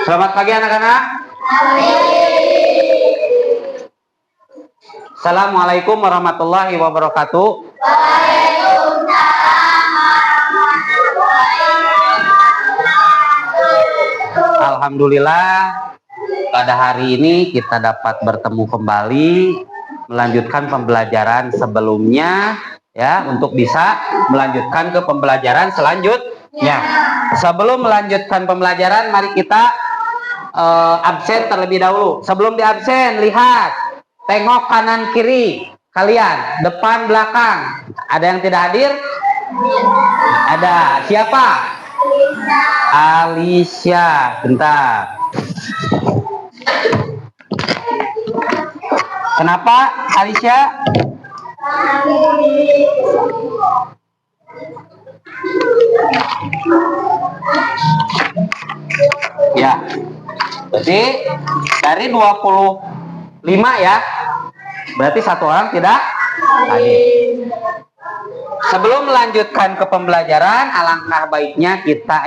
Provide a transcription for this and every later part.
Selamat pagi anak-anak. Assalamualaikum warahmatullahi wabarakatuh. Alhamdulillah, pada hari ini kita dapat bertemu kembali melanjutkan pembelajaran sebelumnya ya, untuk bisa melanjutkan ke pembelajaran selanjutnya. Sebelum melanjutkan pembelajaran, mari kita absen terlebih dahulu. Sebelum di absen, lihat, tengok kanan kiri kalian, depan belakang. Ada yang tidak hadir? Ada. Siapa? Alicia. Bentar. Kenapa Alicia? Ya. Berarti dari 25 ya. Berarti satu orang tidak hadir. Sebelum melanjutkan ke pembelajaran, alangkah baiknya kita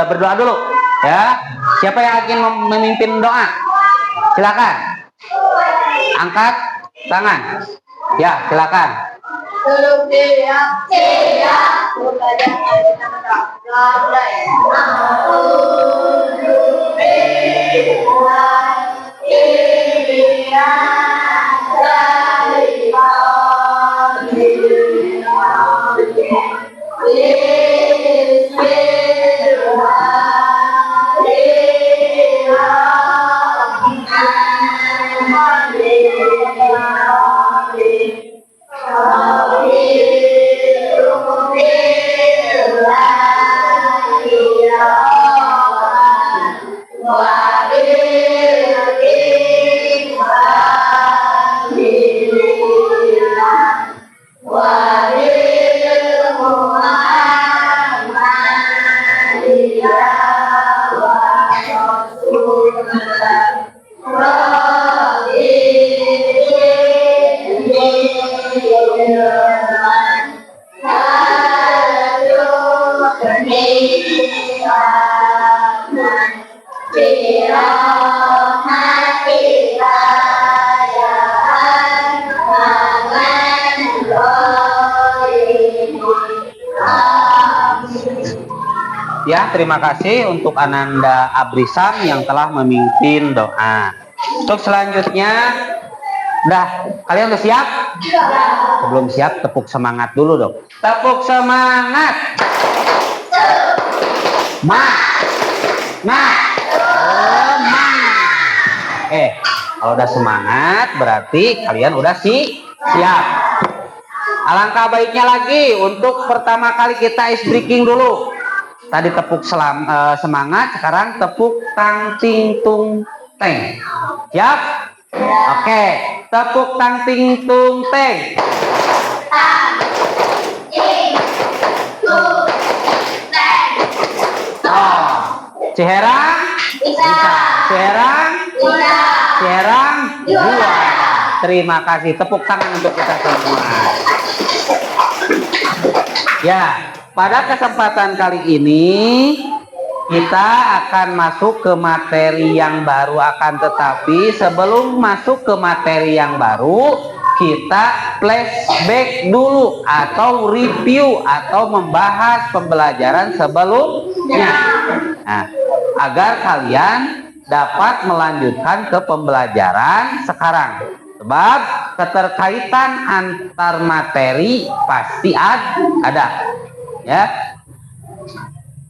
berdoa dulu ya. Siapa yang akan memimpin doa? Silakan. Angkat tangan. Ya, silakan. Ya, terima kasih untuk Ananda Abrisan yang telah memimpin doa. Untuk selanjutnya, kalian udah siap? Sebelum siap, tepuk semangat dulu dong. Tepuk semangat. Kalau udah semangat, berarti kalian udah siap. Alangkah baiknya lagi untuk pertama kali kita ice breaking dulu. Tadi tepuk semangat, sekarang tepuk tang ting tung teng. Siap? Oke, tepuk tang ting tung teng. Tang ting tung teng. Oh, Ciherang bisa. Ciherang bisa. Ciherang juara. Terima kasih. Tepuk tangan untuk kita semua. Ya. Pada kesempatan kali ini kita akan masuk ke materi yang baru, akan tetapi sebelum masuk ke materi yang baru kita flashback dulu atau review atau membahas pembelajaran sebelumnya. Nah, agar kalian dapat melanjutkan ke pembelajaran sekarang. Sebab keterkaitan antar materi pasti ada. Ya,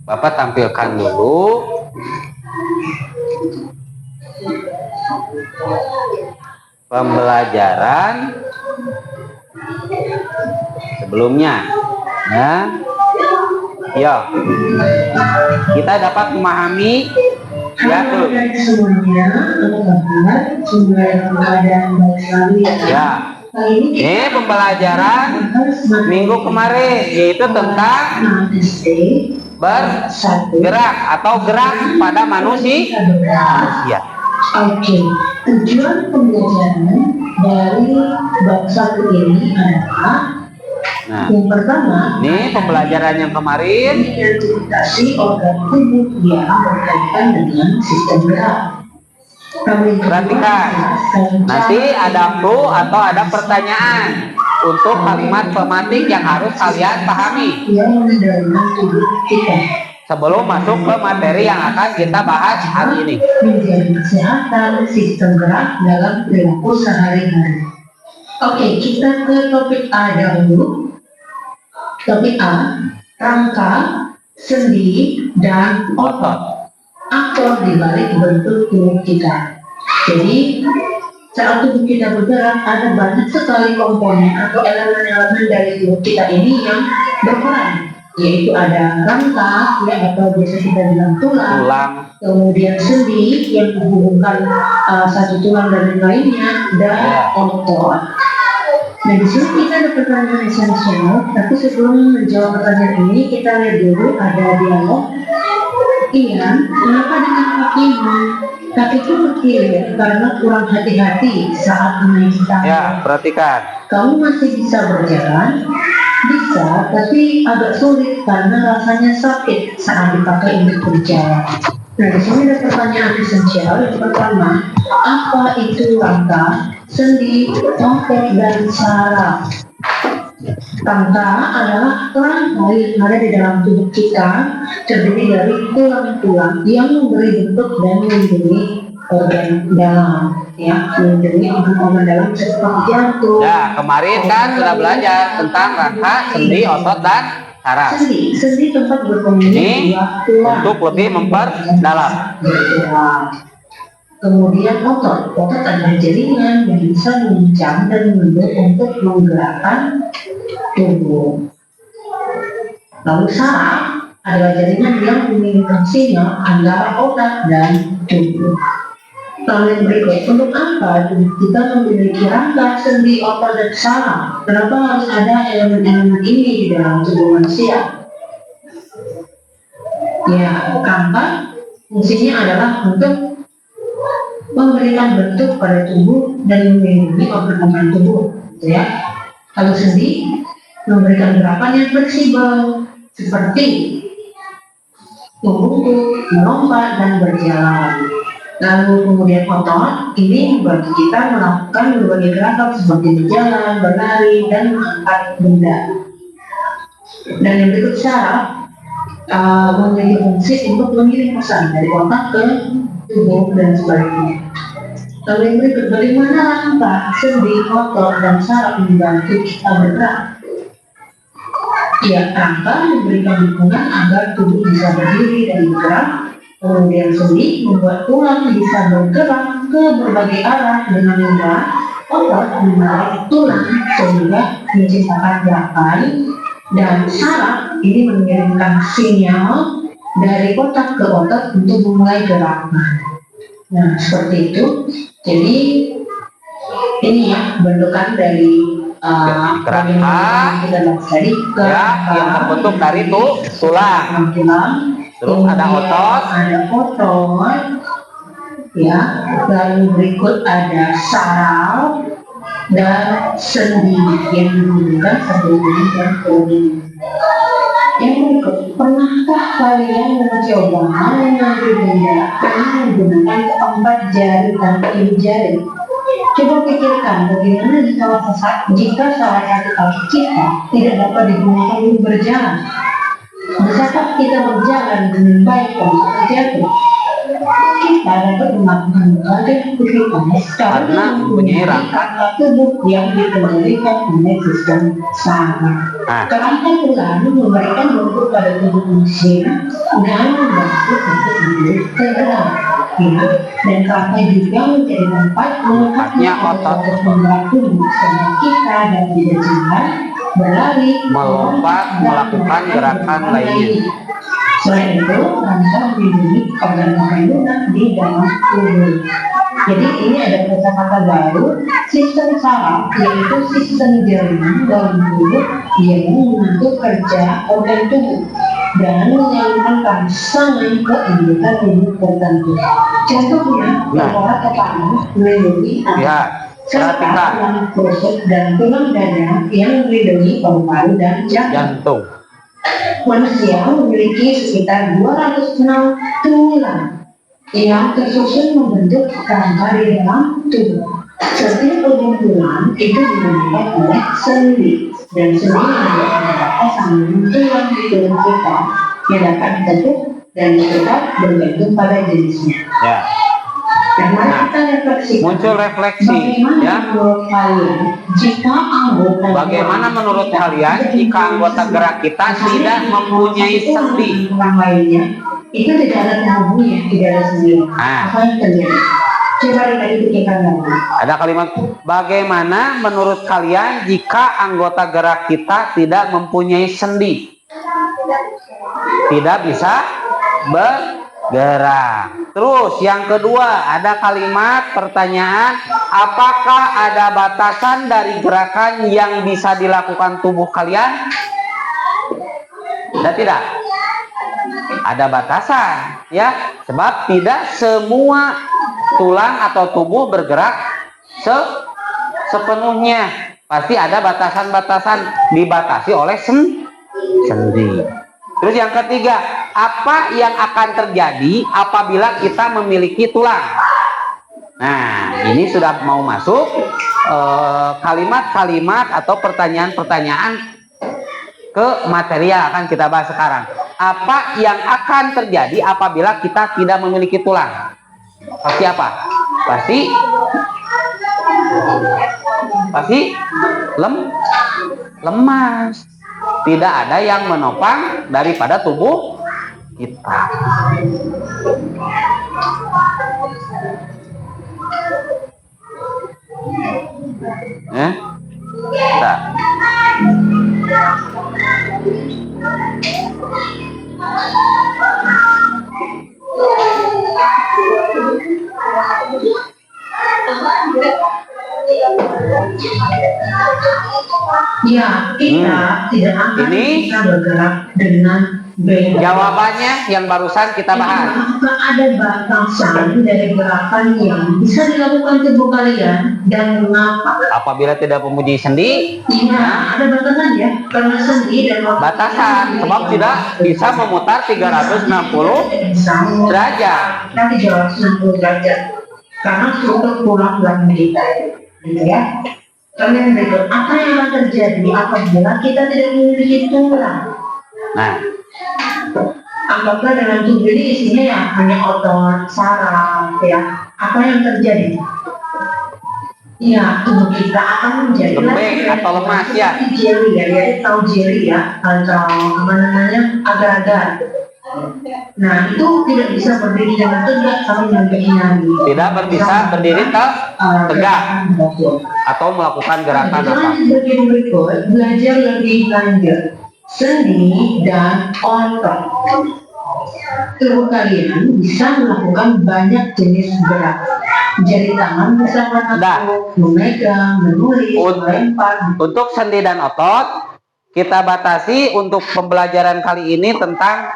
Bapak tampilkan dulu pembelajaran sebelumnya. Ya, kita dapat memahami ya tuh. Ya. Ini pembelajaran minggu kemarin, yaitu tentang bergerak atau gerak pada manusia. Oke, tujuan pembelajaran dari bab 1 ini adalah Nah, Yang pertama, ini pembelajaran yang kemarin. identifikasi organ tubuh yang berkaitan dengan sistem gerak. Perhatikan, nanti ada clue atau ada pertanyaan untuk kalimat pematik yang harus kalian pahami yang mendalami tubuh kita. sebelum masuk ke materi yang akan kita bahas hari ini. Menjaga kesehatan sistem gerak dalam perilaku sehari-hari. Oke, kita ke topik A dahulu. Topik A, rangka, sendi, dan otot. Aktor di balik bentuk tubuh kita. Jadi, saat tubuh kita bergerak, ada banyak sekali komponen atau elemen-elemen dari tubuh kita ini yang berperan, yaitu ada rangka, ya, atau biasa kita bilang tulang, kemudian sendi yang menghubungkan satu tulang dan yang lainnya, dan otot. Nah, di sini kita ada pertanyaan esensial, tapi sebelum menjawab pertanyaan ini, kita lihat dulu ada dialog. Ian, kenapa dengan kakimu? Kakiku berkilir karena kurang hati-hati saat menaiki tangga. Ya, perhatikan. Kamu masih bisa berjalan? Bisa, tapi agak sulit karena rasanya sakit saat dipakai untuk berjalan. Nah, di sini ada pertanyaan esensial. Yang pertama, apa itu rangka, sendi, otot, dan saraf? Rangka adalah rangka yang ada di dalam tubuh kita, terdiri dari tulang-tulang yang memberi bentuk dan melindungi organ dalam, ya, melindungi organ dalam seperti jantung. Ya, kemarin kan sudah belajar tentang rangka, sendi, otot, dan saraf. Sendi tempat bertemu Ini untuk lebih memperdalam. Kemudian otot adalah jaringan yang bisa mengencang dan mengendur untuk menggerakkan tubuh. Lalu saraf adalah jaringan yang mengirimkan sinyal antara otak dan tubuh. Lalu yang berikut, untuk apa tubuh kita memiliki rangka, sendi, otot, dan saraf? Kenapa harus ada elemen-elemen ini di dalam tubuh manusia? Ya, rangka fungsinya adalah untuk memberikan bentuk pada tubuh dan melindungi organ-organ tubuh, gitu ya. Lalu sendi memberikan gerakan yang fleksibel seperti membungkuk, melompat, dan berjalan. Lalu kemudian otot ini membantu kita melakukan berbagai gerakan seperti berjalan, berlari, dan mengangkat benda. Dan yang berikut saraf memiliki fungsi untuk mengirim pesan dari otak ke tubuh dan sebaliknya. Lalu yang berikut, bagaimana rangka, sendi, otot, dan saraf membantu kita bergerak? Ya, rangka memberikan dukungan agar tubuh bisa berdiri dan bergerak. Kemudian sendi membuat tulang bisa bergerak ke berbagai arah dengan mudah. Otot menarik tulang sehingga menciptakan gerakan. Dan saraf ini mengirimkan sinyal dari otak ke otot untuk memulai gerakan. Nah, seperti itu. Jadi ini ya bentukan dari rangka, kita bahas tadi, ya, yang terbentuk dari tulang. Terus ada otot, ya. Lalu berikut ada saraf dan sendi yang menghubungkan satu tulang dan tulang. Yang berikut, pernahkah kalian mencoba mengambil benda dengan menggunakan keempat jari tanpa ibu jari? Coba pikirkan bagaimana jika salah satu kaki kita tidak dapat digunakan untuk berjalan. Bisakah kita berjalan dengan baik tanpa terjatuh? Kita dapat melakukan berbagai aktivitas karena mempunyai rangka tubuh yang dikendalikan oleh sistem saraf. Kerangka tulang memberikan bentuk pada tubuh manusia dan membantu untuk menjadi tergerak. Ya, dan kerangka juga menjadi tempat melekatnya otot untuk menggerak tubuh sehingga kita dapat berjalan, berlari, melompat, melakukan gerakan lainnya. Selain itu, rangka melindungi organ-organ lunak di dalam tubuh. Jadi ini ada kata-kata baru, sistem saraf, yaitu sistem jaringan dalam tubuh yang mengatur kerja organ tubuh dan menyalurkan rangsangan ke anggota tubuh tertentu. Contohnya, kepala kepala melindungi ya. serta Perhatikan. tulang rusuk dan tulang dada yang melindungi paru-paru dan jantung. Jantung. Manusia memiliki sekitar 206 tulang yang tersusun membentuk kerangka di dalam tubuh. Setiap ujung tulang itu dinamakan oleh sendi, dan sendi yang adalah sambungan tulang di tubuh kita yang dapat dibentuk dan diputar bergantung pada jenisnya. Ya. Karena kita refleksi. Muncul refleksi, ya. Bagaimana menurut kalian jika anggota gerak kita tidak mempunyai sendi? Orang lainnya itu tidak ada penghubungnya, tidak ada sendi. Apa yang terjadi? Coba kita pikirkan lagi. Ada kalimat, bagaimana menurut kalian jika anggota gerak kita tidak mempunyai sendi? Tidak bisa bergerak. Terus yang kedua, ada kalimat pertanyaan, apakah ada batasan dari gerakan yang bisa dilakukan tubuh kalian? Tidak. Ada batasan, ya, sebab tidak semua tulang atau tubuh bergerak sepenuhnya. Pasti ada batasan-batasan, dibatasi oleh sendi. Terus yang ketiga, apa yang akan terjadi apabila kita memiliki tulang? Nah, ini sudah mau masuk kalimat-kalimat atau pertanyaan-pertanyaan ke materi yang akan kita bahas sekarang. Apa yang akan terjadi apabila kita tidak memiliki tulang? Pasti apa? Pasti lemas. Tidak ada yang menopang daripada tubuh kita. Nah. Ya, kita tidak akan bisa bergerak dengan bebas. Jawabannya yang barusan kita bahas. Apakah ada batasan dari gerakan yang bisa dilakukan tubuh kalian dan mengapa? Apabila tidak memuji sendi, Iya, ada batasan ya, karena sendi dan batasan, sebab tidak bisa memutar 360 derajat. Nanti 360 derajat, karena struktur tulang belakang kita, gitu ya. Kemudian berikut, apa yang akan terjadi apabila kita tidak memiliki tulang? Nah, anggaplah dengan tubuh ini isinya ya hanya otot, saraf, ya. Apa yang terjadi? Ya, tubuh kita akan menjadi lembek atau lemas ya. Jelly ya, jadi tahu jelly ya, atau apa namanya, agar-agar. Nah, itu tidak bisa berdiri dengan tegak sampai menjadi tidak bisa berdiri tegak atau melakukan gerakan apa. Berikut, belajar lebih lanjut sendi dan otot. Tubuh kalian bisa melakukan banyak jenis gerak. Jari tangan bisa memegang, menulis, melempar. Untuk sendi dan otot, kita batasi untuk pembelajaran kali ini tentang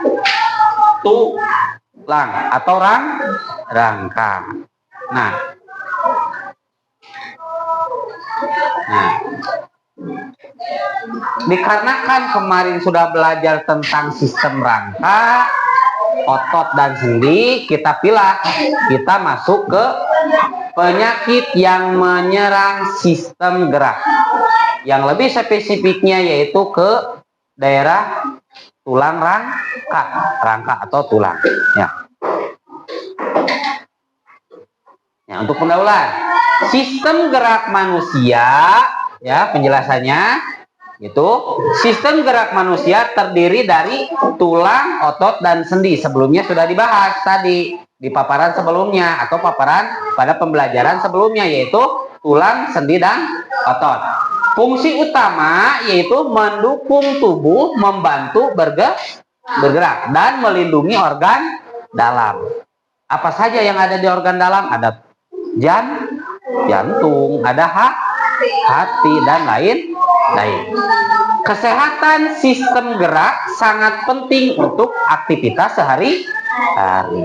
tulang atau rangka. Nah, dikarenakan kemarin sudah belajar tentang sistem rangka, otot dan sendi, kita masuk ke penyakit yang menyerang sistem gerak. Yang lebih spesifiknya yaitu ke daerah tulang rangka atau tulang. Ya, untuk pendahuluan, sistem gerak manusia, ya penjelasannya itu sistem gerak manusia terdiri dari tulang, otot, dan sendi. Sebelumnya sudah dibahas tadi di paparan sebelumnya atau paparan pada pembelajaran sebelumnya, yaitu tulang, sendi, dan otot. Fungsi utama yaitu mendukung tubuh, membantu bergerak, dan melindungi organ dalam. Apa saja yang ada di organ dalam? Ada jantung, ada hati, dan lain. Kesehatan sistem gerak sangat penting untuk aktivitas sehari-hari.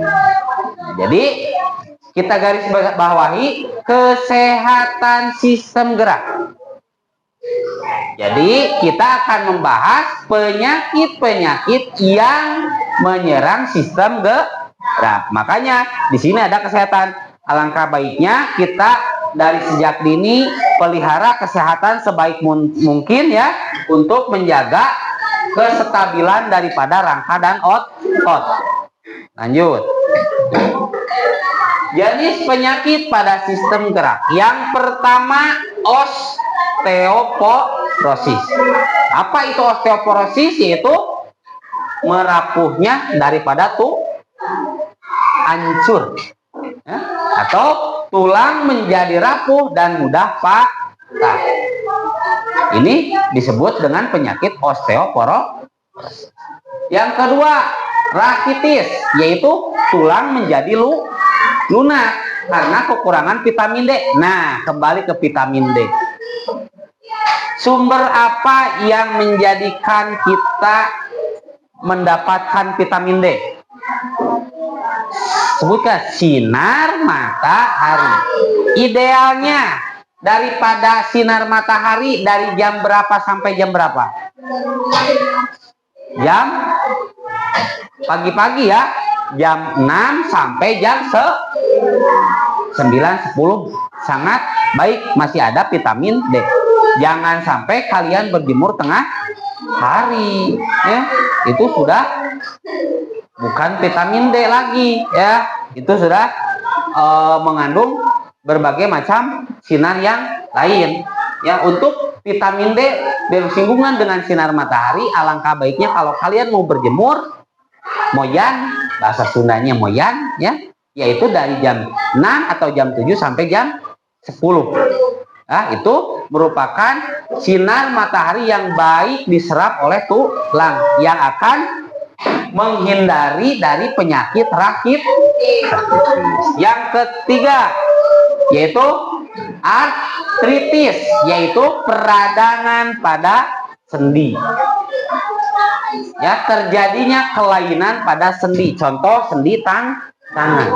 Jadi kita garis bawahi kesehatan sistem gerak. Jadi kita akan membahas penyakit-penyakit yang menyerang sistem gerak. Makanya di sini ada kesehatan. Alangkah baiknya kita dari sejak dini pelihara kesehatan sebaik mungkin ya, untuk menjaga kestabilan daripada rangka dan otot. Lanjut. Jenis penyakit pada sistem gerak. Yang pertama, osteoporosis. Apa itu osteoporosis? Yaitu merapuhnya daripada hancur, ya? Atau tulang menjadi rapuh dan mudah patah. Ini disebut dengan penyakit osteoporosis. Yang kedua, rakitis, yaitu tulang menjadi lunak karena kekurangan vitamin D. Nah, kembali ke vitamin D. Sumber apa yang menjadikan kita mendapatkan vitamin D? Sebutkan. Sinar matahari. Idealnya daripada sinar matahari dari jam berapa sampai jam berapa? Jam pagi-pagi ya, jam 6 sampai jam 9-10. Sangat baik, masih ada vitamin D. Jangan sampai kalian berjemur tengah hari, ya. Itu sudah bukan vitamin D lagi, ya. Itu sudah mengandung berbagai macam sinar yang lain. Ya, untuk vitamin D bersinggungan dengan sinar matahari, alangkah baiknya kalau kalian mau berjemur, moyan, bahasa Sundanya moyan, ya, yaitu dari jam 6 atau jam 7 sampai jam 10. Nah, itu merupakan sinar matahari yang baik diserap oleh tulang yang akan menghindari dari penyakit rakitis. Yang ketiga yaitu artritis, yaitu peradangan pada sendi. Ya, terjadinya kelainan pada sendi. Contoh sendi tangan.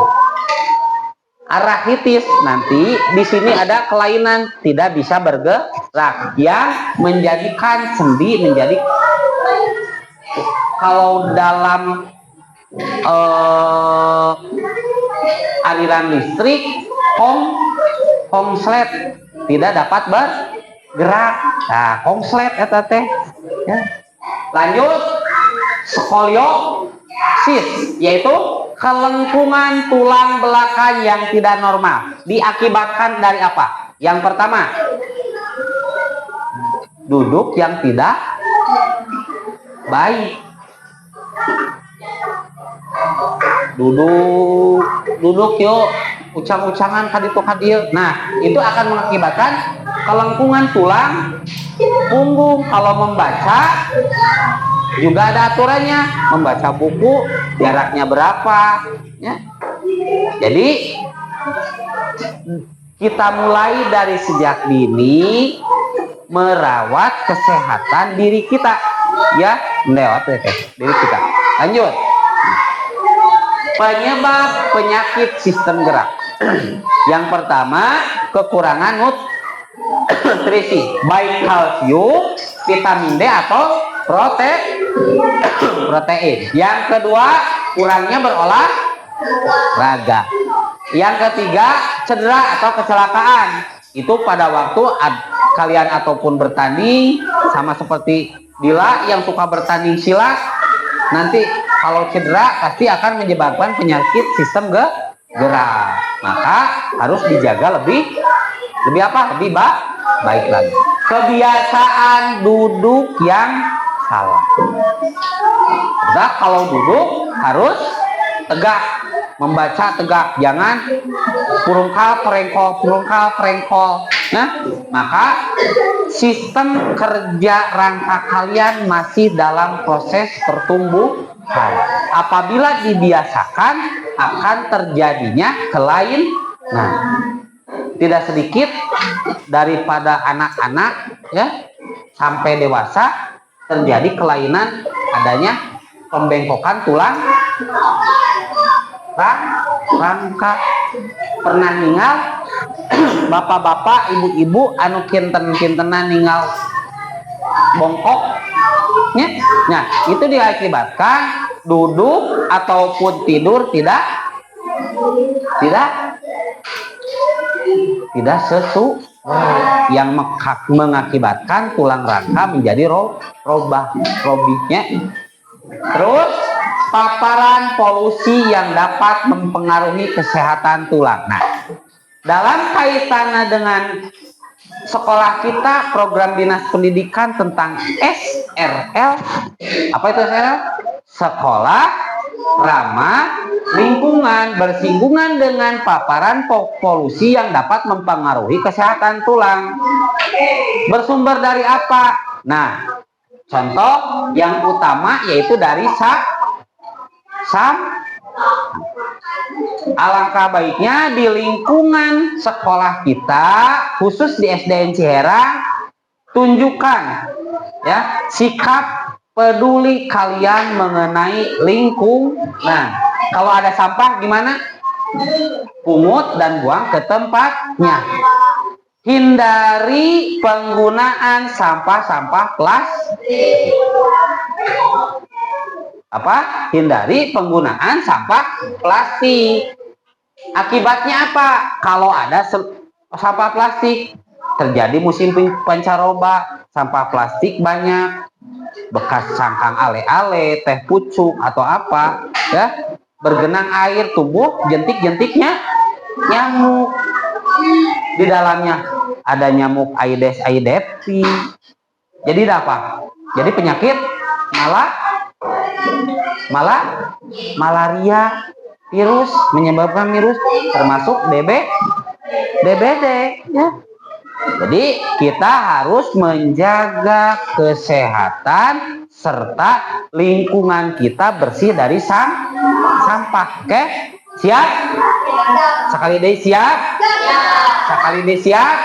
Artritis nanti di sini ada kelainan tidak bisa bergerak yang menjadikan sendi menjadi, kalau dalam aliran listrik konslet tidak dapat bergerak. Nah, konslet eta teh. Ya. Lanjut, skoliosis, yaitu kelengkungan tulang belakang yang tidak normal. Diakibatkan dari apa? Yang pertama, duduk yang tidak baik. Duduk yuk, ucang-ucangan kaditu kadieu. Nah, itu akan mengakibatkan kelengkungan tulang punggung. Kalau membaca juga ada aturannya, membaca buku jaraknya berapa, ya. Jadi kita mulai dari sejak dini merawat kesehatan diri kita, ya, merawat diri kita. Lanjut. Penyebab penyakit sistem gerak. Yang pertama, kekurangan nutrisi, baik kalsium, vitamin D atau protein. Yang kedua, kurangnya berolahraga. Yang ketiga, cedera atau kecelakaan. Itu pada waktu kalian ataupun bertanding, sama seperti Dila yang suka bertanding silat, nanti kalau cedera pasti akan menyebabkan penyakit sistem gerak. Maka harus dijaga lebih baik lagi. Kebiasaan duduk yang salah. Nah, kalau duduk harus tegak, membaca tegak, jangan purungkal perengkol. Nah, maka sistem kerja rangka kalian masih dalam proses pertumbuhan. Apabila dibiasakan, akan terjadinya kelainan. Nah, tidak sedikit daripada anak-anak, ya, sampai dewasa terjadi kelainan, adanya pembengkokan tulang rangka. Pernah ningal bapak-bapak, ibu-ibu anu kinten-kintenan ningal bongkok nya. Nah, itu diakibatkan duduk ataupun tidur tidak sesuai, yang mengakibatkan tulang rangka menjadi robihnya. Terus paparan polusi yang dapat mempengaruhi kesehatan tulang. Nah, dalam kaitannya dengan sekolah kita, program dinas pendidikan tentang SRL, apa itu SRL? Sekolah ramah lingkungan, bersinggungan dengan paparan polusi yang dapat mempengaruhi kesehatan tulang. Bersumber dari apa? Nah, contoh yang utama yaitu dari alangkah baiknya di lingkungan sekolah kita, khusus di SDN Ciherang, tunjukkan ya sikap peduli kalian mengenai lingkungan. Kalau ada sampah gimana? Pungut dan buang ke tempatnya. Hindari penggunaan sampah-sampah plastik. Hindari penggunaan sampah plastik. Akibatnya apa? Kalau ada sampah plastik, terjadi musim pancaroba, sampah plastik banyak, bekas cangkang ale-ale, teh pucuk atau apa, ya, bergenang air, tumbuh jentik-jentiknya nyamuk. Di dalamnya ada nyamuk Aedes aegypti. Jadi apa? Jadi penyakit malaria, virus, menyebabkan virus termasuk DBD ya. Jadi kita harus menjaga kesehatan serta lingkungan kita bersih dari sampah. Oke? Siap? Sekali deh siap? Sekali deh siap?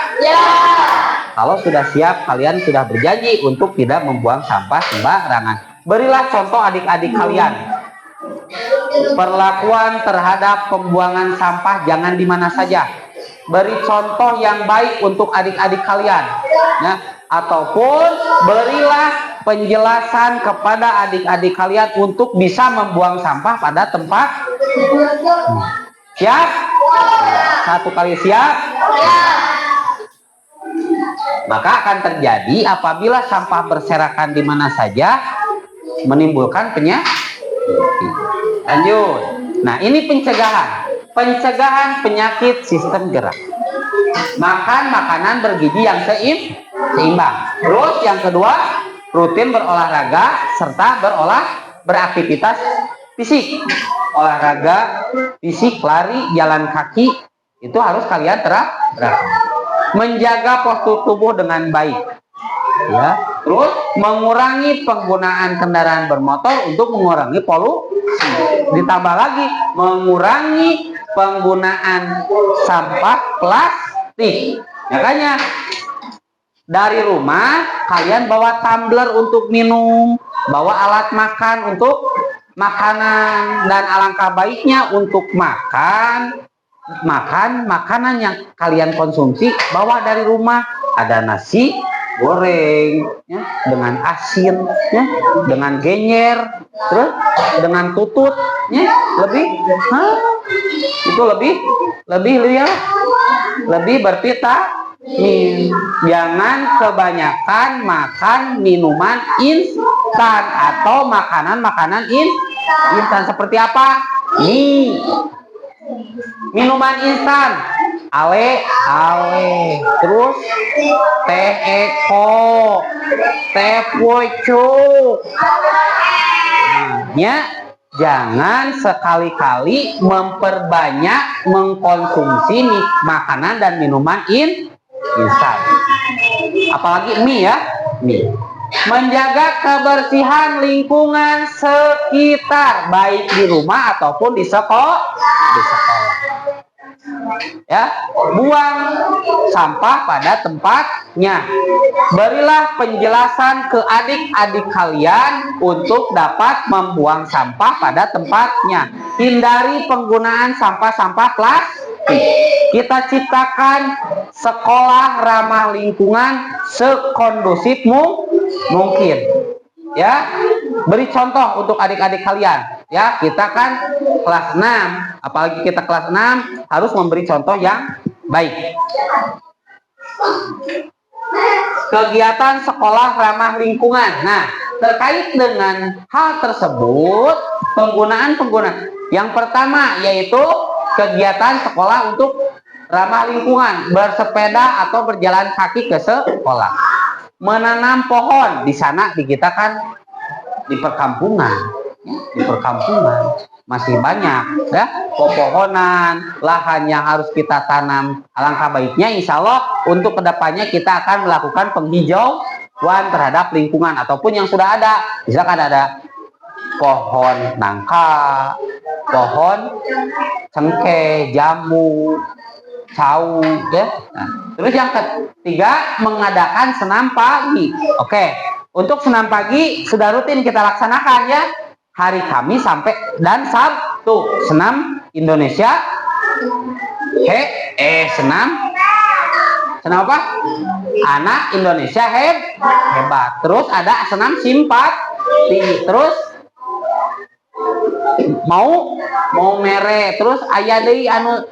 Kalau sudah siap, kalian sudah berjanji untuk tidak membuang sampah sembarangan. Berilah contoh adik-adik kalian. Perlakuan terhadap pembuangan sampah jangan di mana saja. Beri contoh yang baik untuk adik-adik kalian, ya. Ataupun berilah penjelasan kepada adik-adik kalian untuk bisa membuang sampah pada tempat. Siap? Satu kali siap? Maka akan terjadi apabila sampah berserakan di mana saja menimbulkan penyakit. Lanjut. Nah, ini pencegahan penyakit sistem gerak. Makan makanan bergizi yang seimbang. Terus yang kedua, rutin berolahraga serta beraktivitas fisik. Olahraga fisik, lari, jalan kaki itu harus kalian terapkan. Menjaga postur tubuh dengan baik. Ya, terus mengurangi penggunaan kendaraan bermotor untuk mengurangi polusi. Ditambah lagi mengurangi penggunaan sampah plastik. Makanya dari rumah kalian bawa tumbler untuk minum, bawa alat makan untuk makanan, dan alangkah baiknya untuk makan makanan yang kalian konsumsi bawa dari rumah. Ada nasi goreng ya, dengan asin ya, dengan genyer, terus dengan tutut ya, lebih bervitamin. Jangan kebanyakan makan minuman instan atau makanan instan. Seperti apa? Mie, minuman instan, ale, terus teh eko, teh pucuk. Ya, jangan sekali-kali memperbanyak mengkonsumsi makanan dan minuman instan. Apalagi mie ya, mie. Menjaga kebersihan lingkungan sekitar, baik di rumah ataupun di sekolah. Ya, buang sampah pada tempatnya. Berilah penjelasan ke adik-adik kalian untuk dapat membuang sampah pada tempatnya. Hindari penggunaan sampah-sampah plastik. Kita ciptakan sekolah ramah lingkungan sekondusif mungkin. Ya, beri contoh untuk adik-adik kalian. Ya, kita kan kelas 6, apalagi kita kelas 6 harus memberi contoh yang baik. Kegiatan sekolah ramah lingkungan. Nah, terkait dengan hal tersebut, penggunaan yang pertama yaitu kegiatan sekolah untuk ramah lingkungan, bersepeda atau berjalan kaki ke sekolah. Menanam pohon. Di sana di kita kan di perkampungan masih banyak ya pepohonan, lahan yang harus kita tanam. Alangkah baiknya insya Allah untuk kedepannya kita akan melakukan penghijauan terhadap lingkungan ataupun yang sudah ada. Misalkan ada pohon nangka, pohon cengkeh, jamu, cau, ya. Nah, terus yang ketiga mengadakan senam pagi. Oke, untuk senam pagi sudah rutin kita laksanakan ya. Hari Kamis sampai dan Sabtu senam Indonesia. Senam apa? Anak Indonesia hebat. Terus ada senam simpati. Terus mau mere. Terus aya deui anu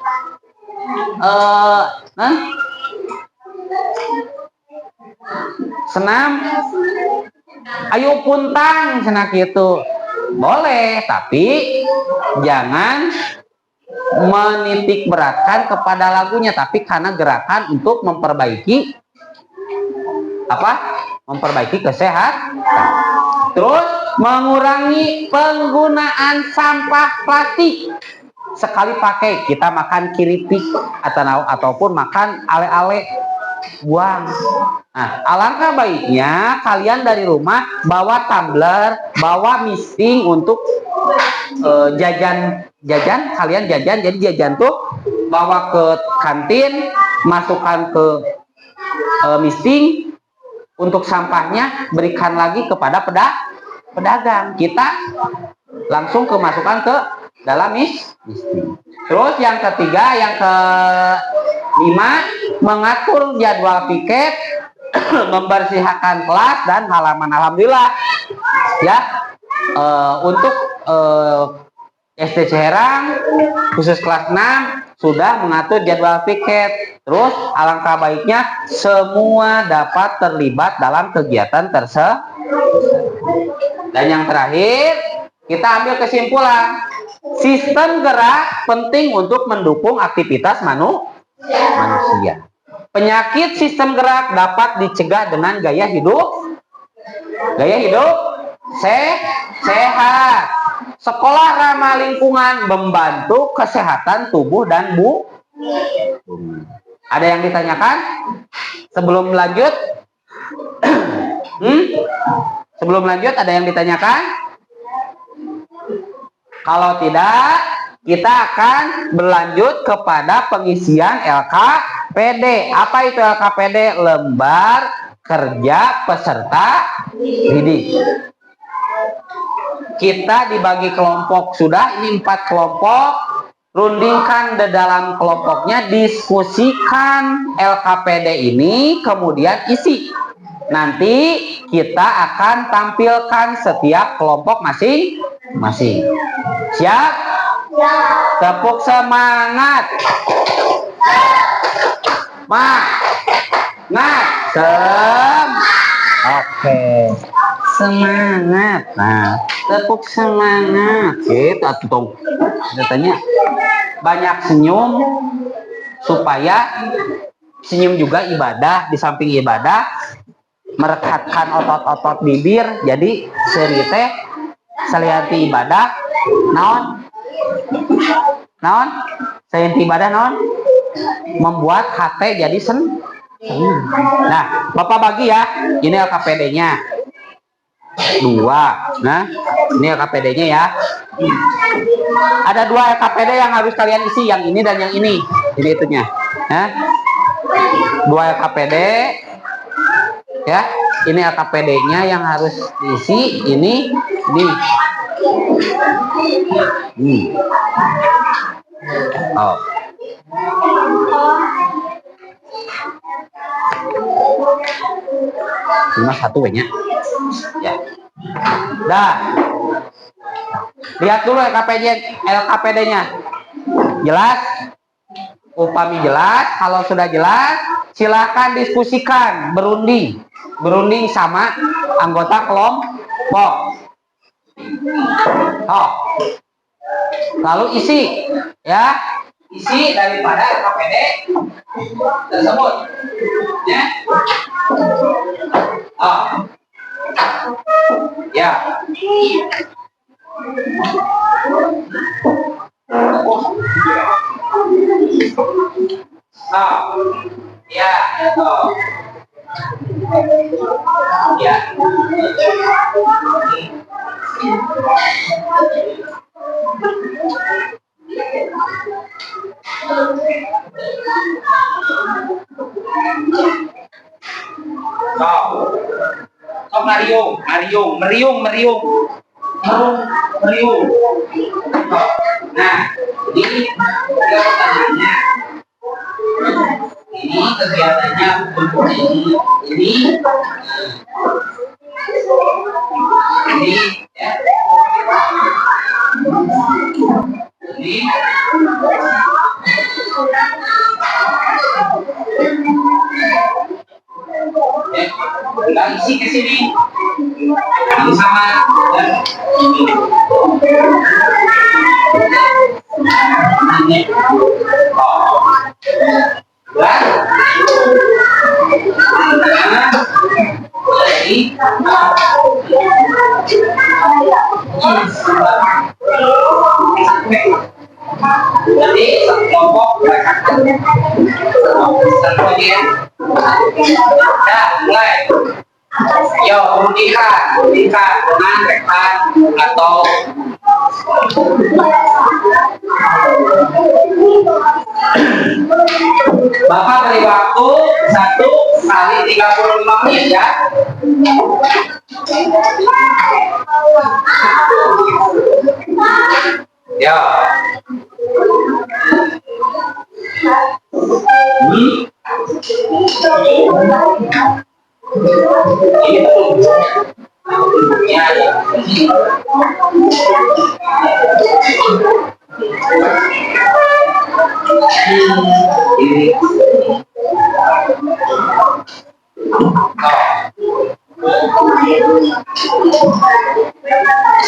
senam ayo puntang senang gitu boleh, tapi jangan menitik beratkan kepada lagunya, tapi karena gerakan untuk memperbaiki kesehatan. Terus mengurangi penggunaan sampah plastik. Sekali pakai kita makan keripik ataupun makan ale-ale buang. Nah, alangkah baiknya kalian dari rumah bawa tumbler, bawa misting untuk jajan kalian jajan. Jadi jajan tuh bawa ke kantin, masukkan ke misting. Untuk sampahnya berikan lagi kepada pedagang. Kita langsung masukkan ke dalam misting. Terus yang ketiga, yang kelima, mengatur jadwal piket, membersihkan kelas dan halaman. Alhamdulillah ya, untuk SD Ciherang khusus kelas 6 sudah mengatur jadwal piket. Terus alangkah baiknya semua dapat terlibat dalam kegiatan tersebut. Dan yang terakhir, kita ambil kesimpulan. Sistem gerak penting untuk mendukung aktivitas manusia. Penyakit sistem gerak dapat dicegah dengan gaya hidup sehat. Sekolah ramah lingkungan membantu kesehatan tubuh dan bumi. Ada yang ditanyakan sebelum lanjut? Sebelum lanjut ada yang ditanyakan? Kalau tidak, kita akan berlanjut kepada pengisian LKPD. Apa itu LKPD? Lembar kerja peserta didik. Kita dibagi kelompok sudah, ini 4 kelompok. Rundingkan di dalam kelompoknya, diskusikan LKPD ini, kemudian isi. Nanti kita akan tampilkan setiap kelompok masing-masing. Siap? Tepuk semangat. Oke. Semangat. Nah, tepuk semangat. Kita tuh katanya banyak senyum supaya senyum juga ibadah. Di samping ibadah merekatkan otot-otot bibir, jadi seri teh salianti ibadah naon salianti ibadah naon membuat hati jadi Nah, Bapak bagi ya, ini LKPD-nya 2. Nah, ini LKPD-nya ya. Ada 2 LKPD yang harus kalian isi, yang ini dan yang ini. Ini itunya. Ya. 2 LKPD. Ya, ini LKPD-nya yang harus diisi. Ini. Oh. Cuma 1 nya. Ya. Dah. Lihat dulu LKPD-nya. Jelas? Upami jelas. Kalau sudah jelas, silakan diskusikan, berunding sama anggota kelompok. Oh. Lalu isi, ya, isi daripada LKPD tersebut, ya. Oh. Ya. Ya, ya. Meriung. Nah, ini pertanyaannya. Ini kegiatannya untuk ini ya. Ini kita isi ke sini. Ini sama ya. Ini. Jadi kelompok mulai. Yo, rundingkan dengan rekan atau Bapak beri waktu 1 kali 35 menit ya. Ya.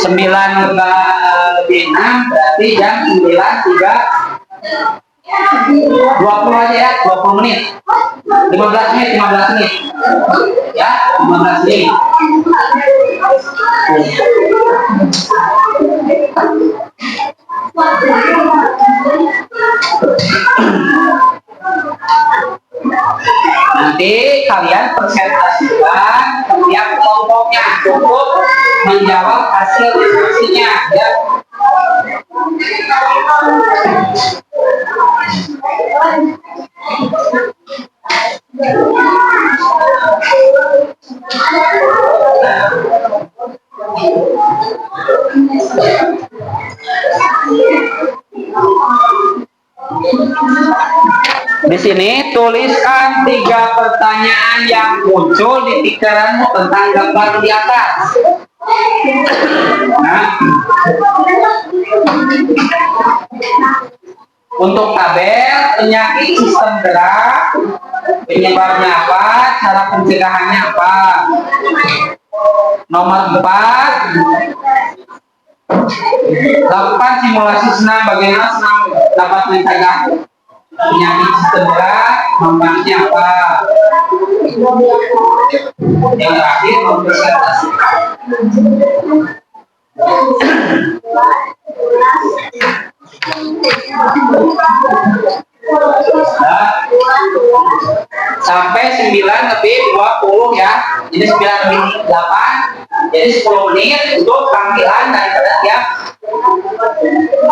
Sembilan lebih 6 berarti jam 9.3 20 aja ya, 20 menit 15 menit ya, 15 menit. Nanti kalian presentasikan tiap kelompoknya, cukup menjawab hasil diskusinya ya. Di sini tuliskan 3 pertanyaan yang muncul di pikiranmu tentang gambar di atas. Nah, untuk tabel penyakit sistem gerak, penyebabnya apa, cara pencegahannya apa. Nomor 4, lakukan simulasi senam bagaimana senam dapat mencegah penyakit sistem gerak, manfaatnya apa. Yang terakhir mempresentasikan. Sampai 9:20 ya. Jadi 9:08. Jadi 10 menit untuk panggilan daripada tiap.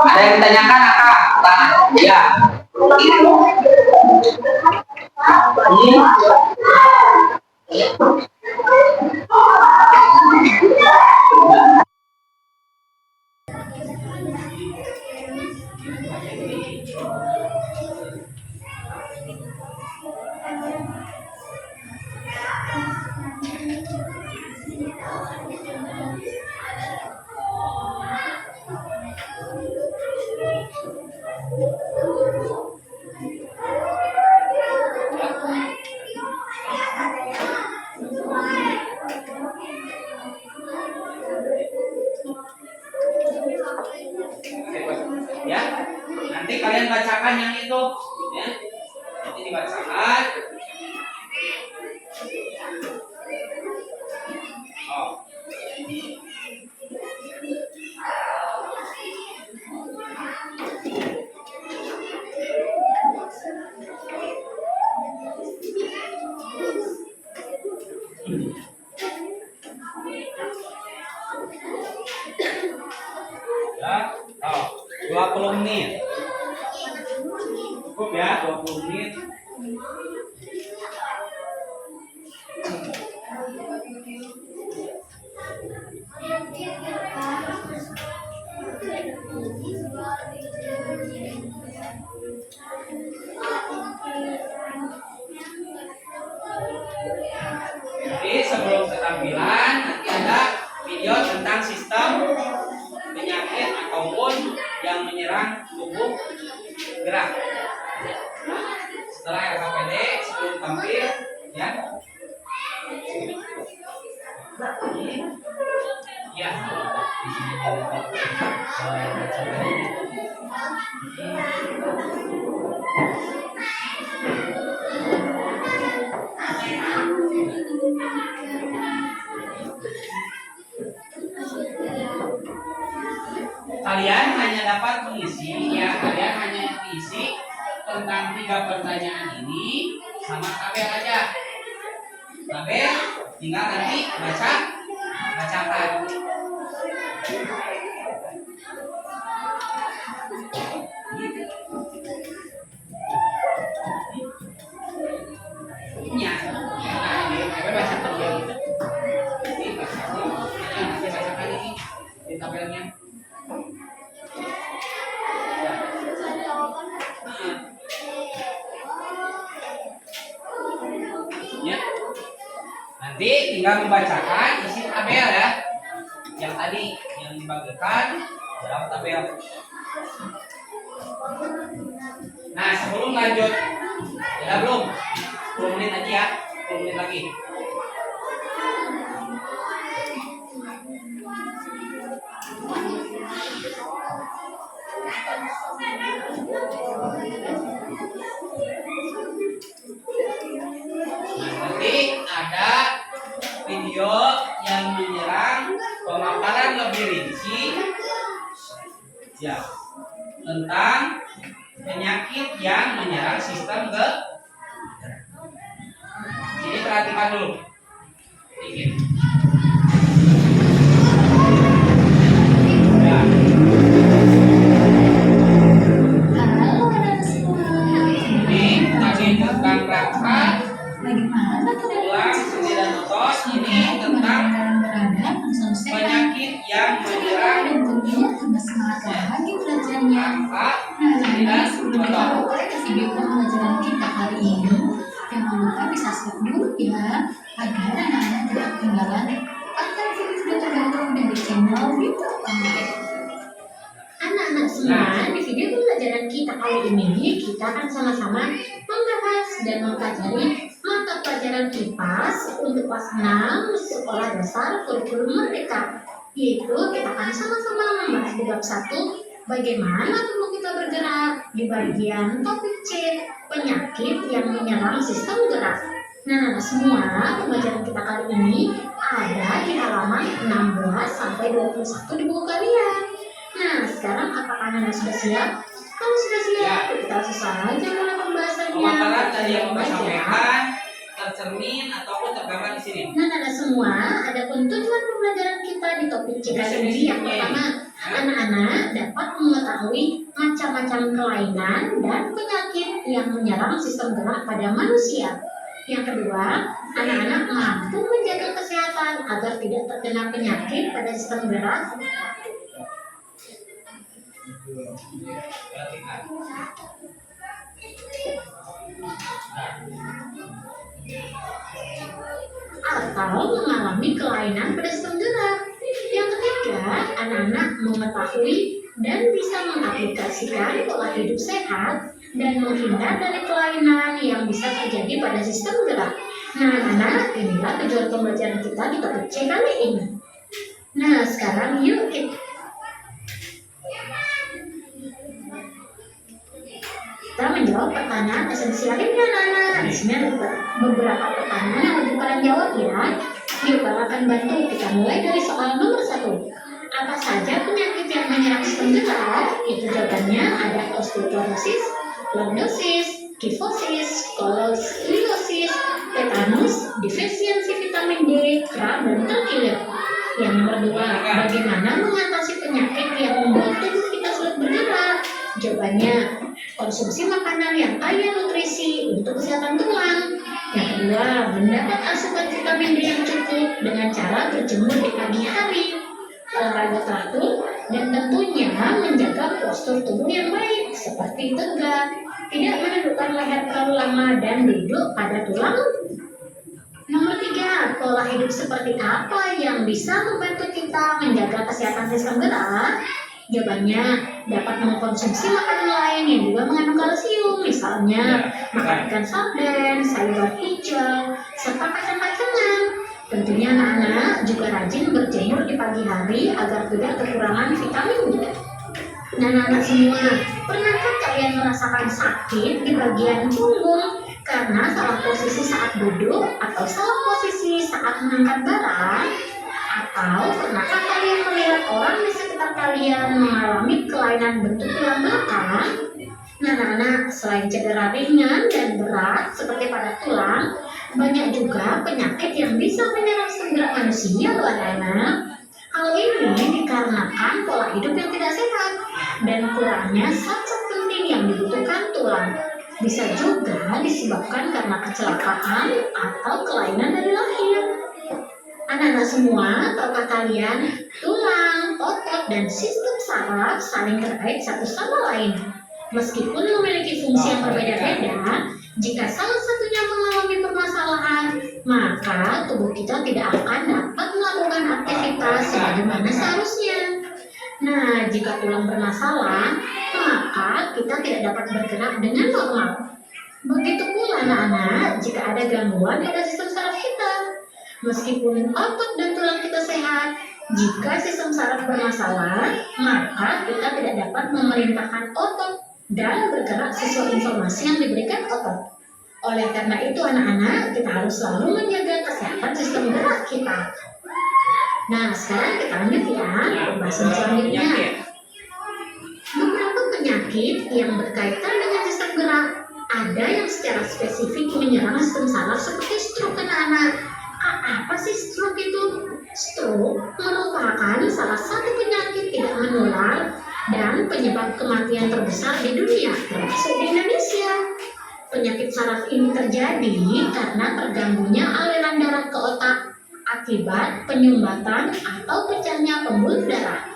Ada yang ditanyakan apa? Ya. Ya, nanti kalian bacakan yang itu, ya. Nanti dibacakan. Oh. Ya, oh, 20 menit. Cukup ya, 20 menit. Jadi sebelum ketampilan nanti ada video tentang sistem penyakit ataupun yang menyerang tubuh gerak. Setelah RKPD sebelum tampil, ya. Ya. Kalian hanya dapat mengisi, ya, kalian hanya mengisi tentang 3 pertanyaan ini sama tabel aja. Tabel tinggal nanti bacakan. Ya, baca tabel. Nanti bacakan ini di tabelnya. Ya. Nanti tinggal membacakan isi tabel ya. Yang tadi yang dibagikan dalam tabel. Nah, sebelum lanjut, ya belum? 10 menit lagi ya, 10 menit lagi. Nanti ada video yang menyerang pemaparan lebih rinci, ya, tentang penyakit yang menyerang sistem gerak. Jadi perhatikan dulu. Dikit. Ya. Ini tadi tentang rangka, tulang, sendi dan otot. Ini tentang penyakit yang menyerang rangka, sendi dan otot. Video pembelajaran kita hari ini, jangan lupa bisa share dulu ya, agar anak-anak tidak ketinggalan atau sudah tergabung dari channel YouTube kami. Anak-anak semua, di video pembelajaran kita kali ini, kita akan sama-sama membahas dan mempelajari mata pelajaran IPAS untuk kelas 6 Sekolah Dasar Kurikulum Merdeka. Yaitu kita akan sama-sama membahas di bab 1, bagaimana tubuh kita bergerak, di bagian topik C, penyakit yang menyerang sistem gerak. Nah, semua pembelajaran kita kali ini ada di halaman 16 sampai 21 di buku kalian. Nah, sekarang apakah Anda sudah siap? Kalau sudah siap, kita langsung saja mulai pembahasannya. Pemaparan tadi yang saya sampaikan tercermin ataupun tergambar di sini. Nah, anak semua, ada tujuan pembelajaran kita di topik ini yang pertama, anak-anak dapat mengetahui macam-macam kelainan dan penyakit yang menyerang sistem gerak pada manusia. Yang kedua, anak-anak mampu menjaga kesehatan agar tidak terkena penyakit pada sistem gerak. Atau mengalami kelainan pada sistem gerak. Yang ketiga, anak-anak mengetahui dan bisa mengaplikasikan pola hidup sehat dan menghindar dari kelainan yang bisa terjadi pada sistem gerak. Nah, anak-anak, inilah tujuan pembelajaran kita di topik C kali ini. Nah, sekarang yuk kita menjawab pertanyaan esensial ini, anak-anak. Di sini ada beberapa pertanyaan yang wajib kalian jawab ya. Yuk, Bapak akan bantu. Kita mulai dari soal nomor 1. Apa saja penyakit yang menyerang sistem gerak? Itu jawabannya ada osteoporosis, lordosis, kifosis, skoliosis, tetanus, defisiensi vitamin D, kram, dan terkilir. Yang nomor 2, bagaimana mengatasi penyakit yang membuat tubuh kita sulit bergerak? Jawabannya, konsumsi makanan yang kaya nutrisi untuk kesehatan tulang. Yang kedua, mendapat asupan vitamin D yang cukup dengan cara berjemur di pagi hari, olahraga teratur, dan tentunya menjaga postur tubuh yang baik seperti tegak, tidak menundukkan leher terlalu lama, dan duduk pada tulang. Nomor 3, pola hidup seperti apa yang bisa membantu kita menjaga kesehatan sistem gerak? Jawabannya, dapat mengkonsumsi makanan lain yang juga mengandung kalsium, misalnya makan ikan sarden, sayuran hijau, serta kacang-kacangan. Tentunya anak-anak juga rajin berjemur di pagi hari agar tidak kekurangan vitamin D. Nah, anak-anak semua, pernahkah kalian merasakan sakit di bagian punggung karena salah posisi saat duduk atau salah posisi saat mengangkat barang? Atau pernahkah kalian melihat orang di sekitar kalian mengalami kelainan bentuk tulang belakang? Nah, anak-anak, selain cedera ringan dan berat seperti pada tulang, banyak juga penyakit yang bisa menyerang sistem gerak manusia, anak-anak. Hal ini dikarenakan pola hidup yang tidak sehat dan kurangnya zat-zat penting yang dibutuhkan tulang. Bisa juga disebabkan karena kecelakaan atau kelainan dari lahir. Anak-anak semua, tahukah kalian, tulang, otot, dan sistem saraf saling terkait satu sama lain. Meskipun memiliki fungsi yang berbeda-beda, jika salah satunya mengalami permasalahan, maka tubuh kita tidak akan dapat melakukan aktivitas sebagaimana seharusnya. Nah, jika tulang bermasalah, maka kita tidak dapat bergerak dengan normal. Begitu pula anak-anak, jika ada gangguan pada sistem saraf kita. Meskipun otot dan tulang kita sehat, jika sistem saraf bermasalah, maka kita tidak dapat memerintahkan otot dan bergerak sesuai informasi yang diberikan otot. Oleh karena itu anak-anak, kita harus selalu menjaga kesehatan sistem gerak kita. Nah, sekarang kita lanjut ya, pembahasan selanjutnya. Beberapa penyakit yang berkaitan dengan sistem gerak, ada yang secara spesifik menyerang sistem saraf seperti stroke anak-anak. Apa sih stroke itu? Stroke merupakan salah satu penyakit tidak menular dan penyebab kematian terbesar di dunia, termasuk di Indonesia. Penyakit saraf ini terjadi karena terganggunya aliran darah ke otak akibat penyumbatan atau pecahnya pembuluh darah.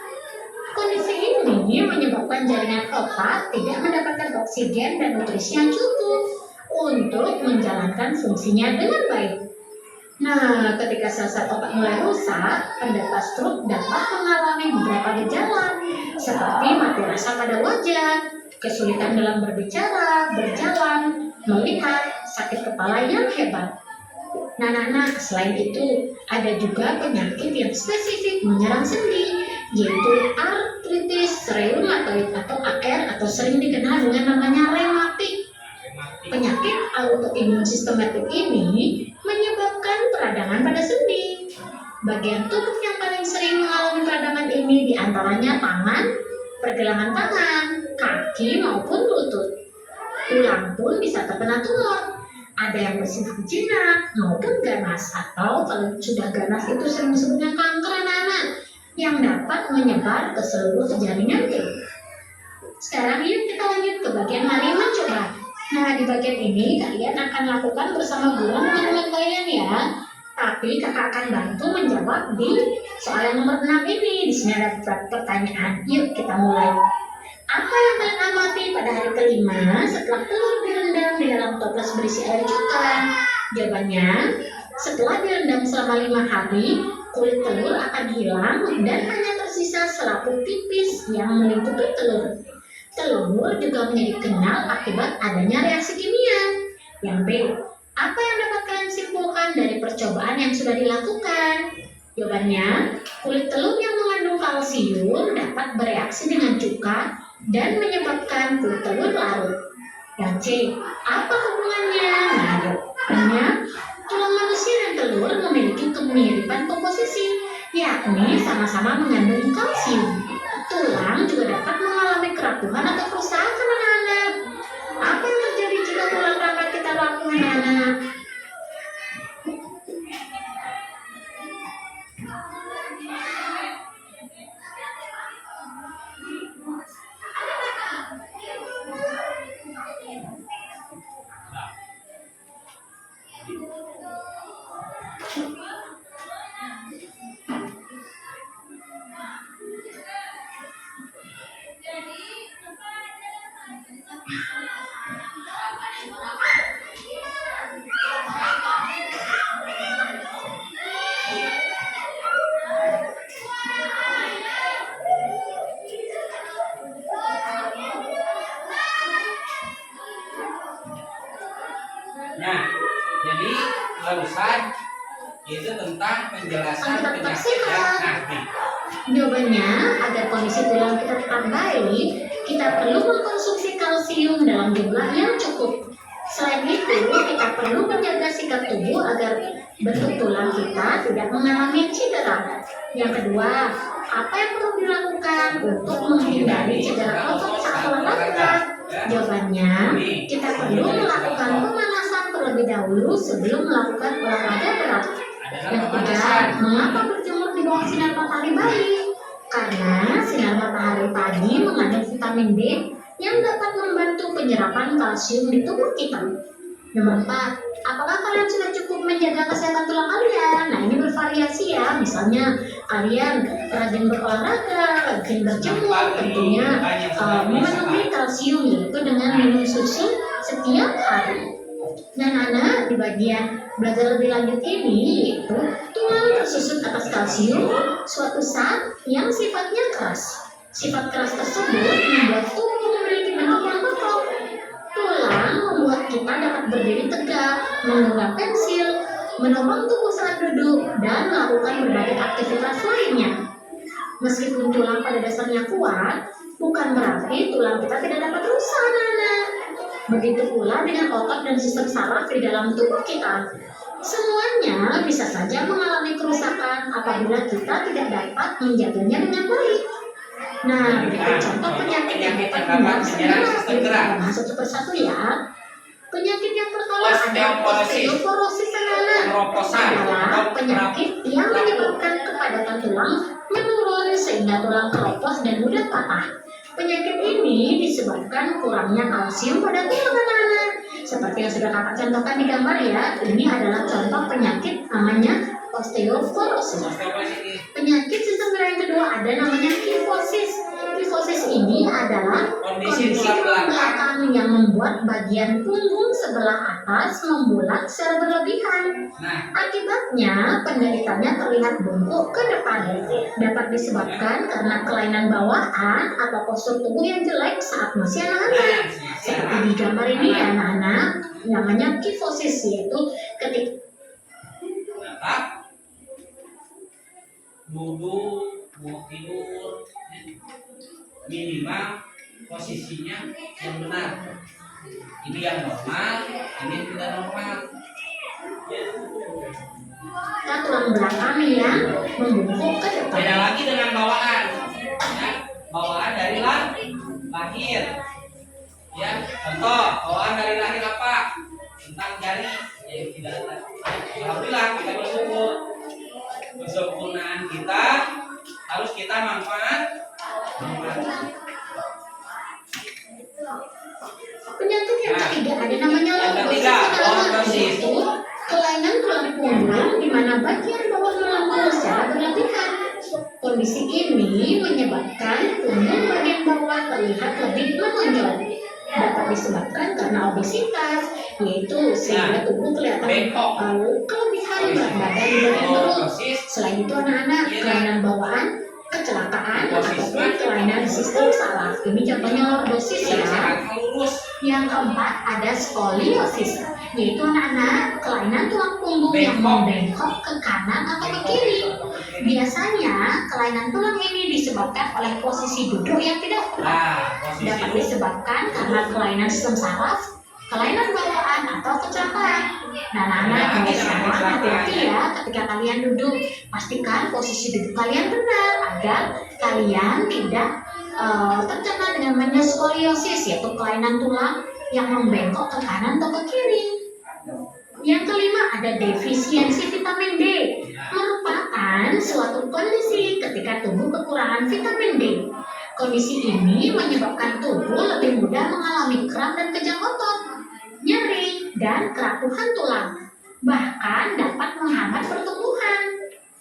Kondisi ini menyebabkan jaringan otak tidak mendapatkan oksigen dan nutrisi yang cukup untuk menjalankan fungsinya dengan baik. Nah, ketika sel-sel otak mulai rusak, penderita stroke dapat mengalami beberapa gejala seperti mati rasa pada wajah, kesulitan dalam berbicara, berjalan, melihat, sakit kepala yang hebat. Nah, anak-anak, selain itu ada juga penyakit yang spesifik menyerang sendi, yaitu artritis reumatoid atau AR atau sering dikenal dengan namanya rematik. Penyakit autoimun sistematik ini menyebabkan peradangan pada sendi. Bagian tubuh yang paling sering mengalami peradangan ini diantaranya tangan, pergelangan tangan, kaki maupun lutut. Tulang pun bisa terkena tumor. Ada yang bersifat jinak maupun ganas, atau kalau sudah ganas itu sering disebutnya kanker anak-anak yang dapat menyebar ke seluruh jaringan tubuh. Sekarang yuk kita lanjut ke bagian mari mencoba. Nah, di bagian ini kalian akan lakukan bersama guru dan teman-teman kalian ya. Tapi kakak akan bantu menjawab di soal yang nomor 6 ini. Di sini ada pertanyaan. Yuk kita mulai. Apa yang kalian amati pada hari kelima setelah telur direndam di dalam toples berisi air cuka? Jawabannya, setelah direndam selama 5 hari, kulit telur akan hilang dan hanya tersisa selaput tipis yang melingkupi telur. Telur juga menjadi kenyal akibat adanya reaksi kimia. Yang B, apa yang dapat kalian simpulkan dari percobaan yang sudah dilakukan? Jawabannya, kulit telur yang mengandung kalsium dapat bereaksi dengan cuka dan menyebabkan kulit telur larut. Yang C, apa hubungannya? Nah, jawabannya, tulang manusia dan telur memiliki kemiripan komposisi, yakni sama-sama mengandung kalsium. Tulang juga dapat mengalami kerapuhan atau kerusakan anak-anak. Apa yang terjadi jika tulang rapat kita rapuh anak-anak? Nah, jadi barusan itu tentang penjelasan Tetap penyakit sehat. yang nanti. Jawabannya, agar kondisi tulang kita tetap baik, kita perlu mengkonsumsi kalsium dalam jumlah yang cukup. Selain itu, kita perlu menjaga sikap tubuh agar bentuk tulang kita tidak mengalami cedera. Yang kedua, apa yang perlu dilakukan untuk menghindari cedera otot saat olahraga? Jawabannya, kita perlu melakukan pemanasan terlebih dahulu sebelum melakukan olahraga berat. Yang ketiga, mengapa berjemur di bawah sinar matahari baik? Karena sinar matahari pagi mengandung vitamin D yang dapat membantu penyerapan kalsium di tubuh kita. Nomor 4, apakah kalian sudah cukup menjaga kesehatan tulang kalian? Nah, ini bervariasi ya. Misalnya kalian rajin berolahraga, rajin berjemur, tentunya memenuhi kalsium yaitu dengan minum susu setiap hari. Dan anak di bagian belajar lebih lanjut ini yaitu tulang tersusun atas kalsium suatu zat yang sifatnya keras. Sifat keras tersebut membuat tubuh memiliki bentuk yang kokoh. Tulang membuat kita dapat berdiri tegak, menggenggam pensil, menopang tubuh saat duduk, dan melakukan berbagai aktivitas lainnya. Meskipun tulang pada dasarnya kuat, bukan berarti tulang kita tidak dapat rusak, anak-anak. Begitu pula dengan otot dan sistem saraf di dalam tubuh kita. Semuanya bisa saja mengalami kerusakan apabila kita tidak dapat menjaganya dengan baik. Nah, berikut contoh penyakit yang dapat menyerang sistem gerak. Nah, satu persatu ya. Penyakit yang pertama ada osteoporosis anak-anak. Adalah penyakit yang menyebabkan kepadatan tulang menurun sehingga tulang keropos dan mudah patah. Penyakit ini disebabkan kurangnya kalsium pada tulang anak-anak. Seperti yang sudah kakak contohkan di gambar ya, ini adalah contoh penyakit namanya osteoporosis. Penyakit sistem gerak yang kedua ada namanya kifosis. Kifosis ini adalah kondisi tulang belakang yang membuat bagian punggung sebelah atas membulat secara berlebihan. Akibatnya penderitanya terlihat bungkuk ke depan. Dapat disebabkan karena kelainan bawaan atau postur tubuh yang jelek saat masih anak-anak. Seperti di gambar ini ya anak-anak, namanya kifosis, yaitu ketika duduk, mau tidur, minimal posisinya yang benar. Ini yang normal, ini yang tidak normal. tulang belakang yang membungkuk ke depan. Beda lagi dengan bawaan, ya. Bawaan dari lahir. Ya, contoh bawaan dari lahir apa? tentang jari yang tidak ada. Alhamdulillah kita bersyukur. Kesempurnaan kita harus kita manfaatkan. Penyakit yang ketiga ada namanya lordosis, yaitu kelainan tulang punggung di mana bagian bawah melengkung secara berlebihan. Kondisi ini menyebabkan punggung bagian bawah terlihat lebih menonjol. Dapat disebabkan karena obesitas, yaitu sehingga tubuh kelihatan kelebihan berat badan di bagian perut. Selain itu anak-anak, kelainan bawaan, kecelakaan, ataupun kelainan sistem saraf. Ini contohnya lordosis ya. Yang keempat ada skoliosis, yaitu anak-anak kelainan tulang punggung yang membengkok ke kanan atau ke kiri. Biasanya kelainan tulang ini disebabkan oleh posisi duduk yang tidak tepat. Dapat disebabkan karena kelainan sistem saraf, kelainan bawaan atau kecelakaan. Nah, anak-anak ini sekarang hati-hati ya ketika kalian duduk. Pastikan posisi duduk kalian benar agar kalian tidak terkena dengan namanya skoliosis, yaitu kelainan tulang yang membengkok ke kanan atau ke kiri. Yang kelima ada defisiensi vitamin D, merupakan suatu kondisi ketika tubuh kekurangan vitamin D. Kondisi ini menyebabkan tubuh lebih mudah mengalami kram dan kejang otot, nyeri, dan kerapuhan tulang, bahkan dapat menghambat pertumbuhan.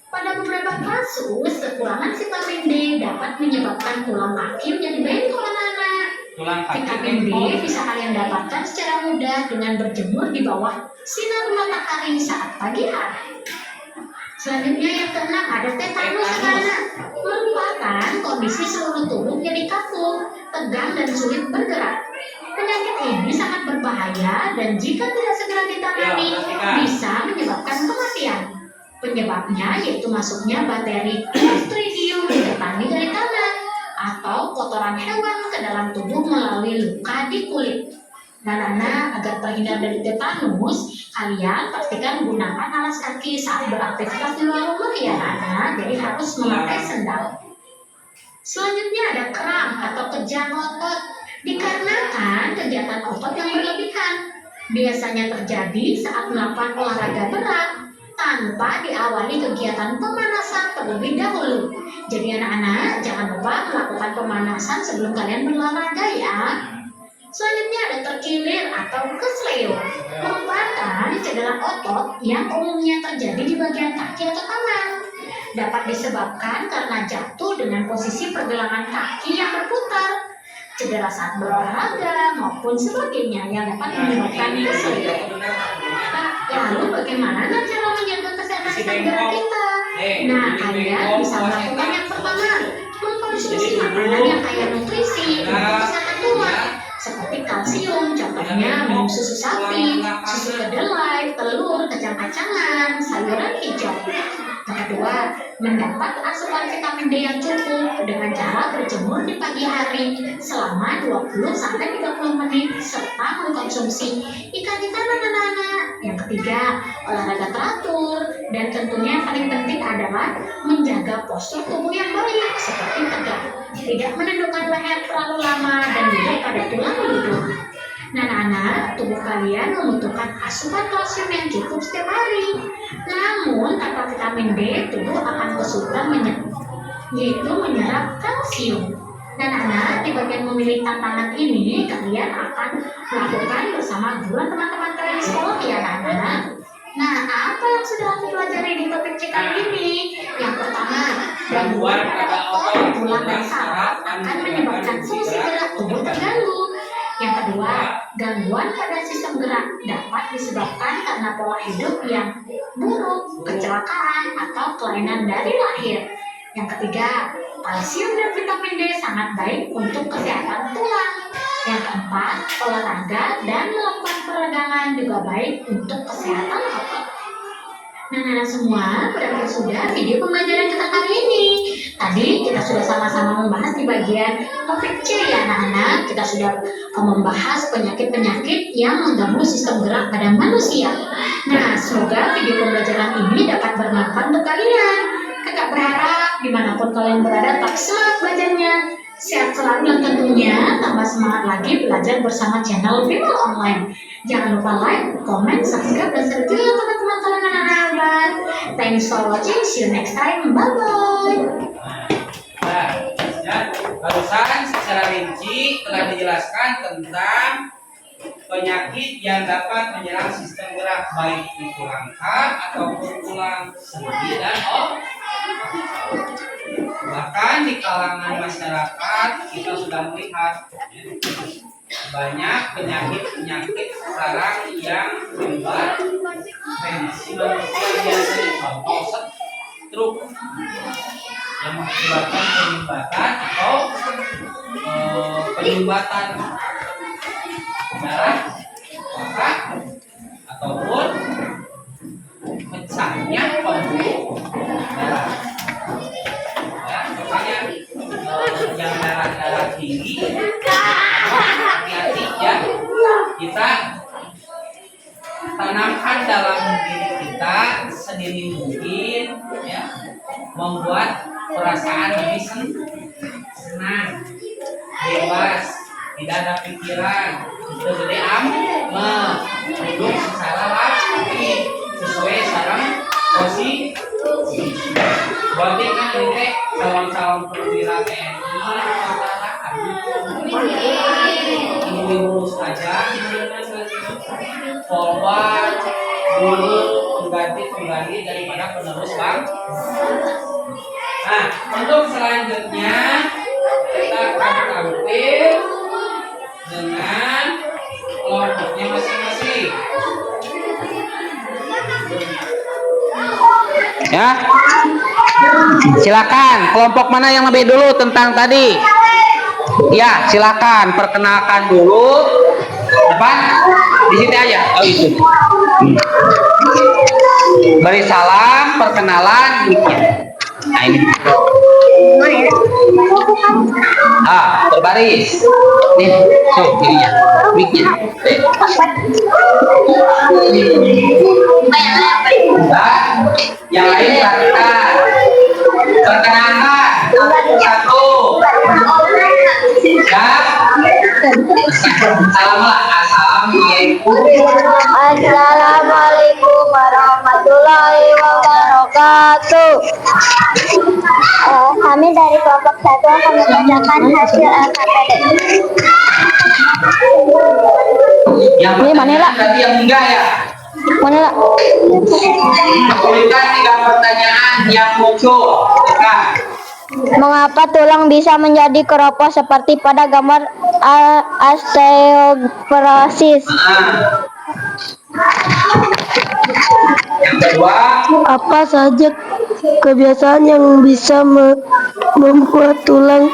Pada beberapa kasus, kekurangan vitamin D dapat menyebabkan tulang kaki menjadi bengkok anak-anak. Vitamin D bisa kalian dapatkan secara mudah dengan berjemur di bawah sinar matahari saat pagi hari. Selanjutnya yang keenam ada tetanus anak-anak, merupakan kondisi seluruh tubuh menjadi kaku, tegang, dan sulit bergerak. Penyakit ini sangat berbahaya dan jika tidak segera ditangani bisa menyebabkan kematian. Penyebabnya yaitu masuknya bakteri Clostridium tetani dari tanah atau kotoran hewan ke dalam tubuh melalui luka di kulit. Dan anak agar terhindar dari tetanus, kalian pastikan gunakan alas kaki saat beraktivitas di luar rumah ya anak, jadi harus memakai sendal. Selanjutnya ada kram atau kejang otot, dikarenakan kegiatan otot yang berlebihan. Biasanya terjadi saat melakukan olahraga berat tanpa diawali kegiatan pemanasan terlebih dahulu. Jadi anak-anak jangan lupa melakukan pemanasan sebelum kalian berolahraga ya. Selanjutnya ada terkilir atau kesleo, merupakan cedera otot yang umumnya terjadi di bagian kaki atau tangan. Dapat disebabkan karena jatuh dengan posisi pergelangan kaki yang berputar, cedera saat berolahraga maupun sebagainya yang dapat menyebabkan kesleo. Lalu bagaimana cara menjaga kesehatan sistem kita? Nah, kalian bisa melakukan yang pertama, mengkonsumsi makanan yang kaya nutrisi untuk kesehatan tulang, seperti kalsium, contohnya minum susu sapi, susu kedelai, telur, kacang-kacangan, sayuran hijau. Yang kedua, mendapat asupan vitamin D yang cukup dengan cara berjemur di pagi hari selama 20-30 menit serta mengkonsumsi ikan-ikan anak-anak. Yang ketiga, olahraga teratur dan tentunya yang paling penting adalah menjaga postur tubuh yang baik seperti tegak, tidak menundukkan leher terlalu lama dan duduk pada tulang duduk. Nah, anak-anak, tubuh kalian membutuhkan asupan kalsium yang cukup setiap hari. Namun, tanpa vitamin D, tubuh akan kesulitan menyerap kalsium. Dan anak, di bagian memilih tantangan ini, kalian akan melakukan bersama guru teman-teman kalian di sekolah ya, anak-anak. Nah, apa yang sudah aku pelajari di topik C kali ini? Yang pertama, gangguan pada otot, tulang, dan saraf akan menyebabkan fungsi gerak tubuh terganggu. Yang kedua, gangguan pada sistem gerak dapat disebabkan karena pola hidup yang buruk, kecelakaan, atau kelainan dari lahir. Yang ketiga, kalsium dan vitamin D sangat baik untuk kesehatan tulang. Yang keempat, olahraga dan melakukan peregangan juga baik untuk kesehatan otot. Nah, anak semua, berakhir sudah video pembelajaran kita kali ini. Tadi kita sudah sama-sama membahas di bagian topik C ya anak-anak. Kita sudah membahas penyakit-penyakit yang mengganggu sistem gerak pada manusia. Nah, semoga video pembelajaran ini dapat bermanfaat untuk kalian. Kakak berharap dimanapun kalian berada tetap semangat belajarnya. Sehat selalu dan tentunya tambah semangat lagi belajar bersama channel Bimbel Online. Jangan lupa like, comment, subscribe, dan share juga teman-teman kalian anak hebat. Thanks for watching. See you next time. Bye-bye. Nah, ya, barusan secara rinci telah dijelaskan tentang penyakit yang dapat menyerang sistem gerak baik di tulang kaki ataupun tulang sendi dan bahkan di kalangan masyarakat kita sudah melihat banyak penyakit sekarang yang membuat kondisi manusia biasanya contoh stroke yang mengakibatkan penyumbatan atau penyumbatan darah otak ataupun pecahnya pembuluh darah. Ya, makanya yang darah tinggi hati-hati ya, kita tanamkan dalam diri kita sedini mungkin ya, membuat perasaan lebih senang, bebas, tidak ada pikiran, jadi duduk secara rapi sesuai sarang posisi. Berarti kan ini calon-calon perwira TNI ini lurus aja, forward dulu pengganti daripada penerus bang. Nah, untuk selanjutnya kita akan tampil dengan kelompoknya masing-masing. Ya, silakan. Kelompok mana yang lebih dulu tentang tadi? Ya, silakan perkenalkan dulu. Depan, di sini aja. Oh itu. Beri salam, perkenalan. Nah ini. Berbaris. Nih, tuh ininya, mic-nya. Yang lain perkenalkan. Satu. Assalamualaikum. Assalamualaikum warahmatullahi wabarakatuh. Kami dari kelompok 1 akan membacakan hasil LKPD. Yang ini mana lah? Tadi yang enggak ya? Mana lah? Tuliskan 3 pertanyaan yang muncul. Mengapa tulang bisa menjadi keropos seperti pada gambar osteoporosis? Yang kedua, Apa saja kebiasaan yang bisa membuat tulang?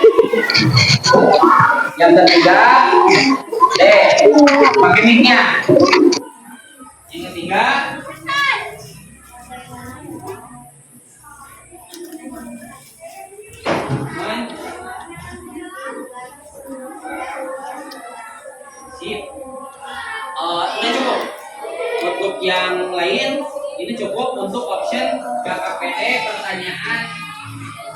yang ketiga, pakai mic-nya. Yang ketiga, sip. Ini cukup. Untuk yang lain, ini cukup untuk option KKPD pertanyaan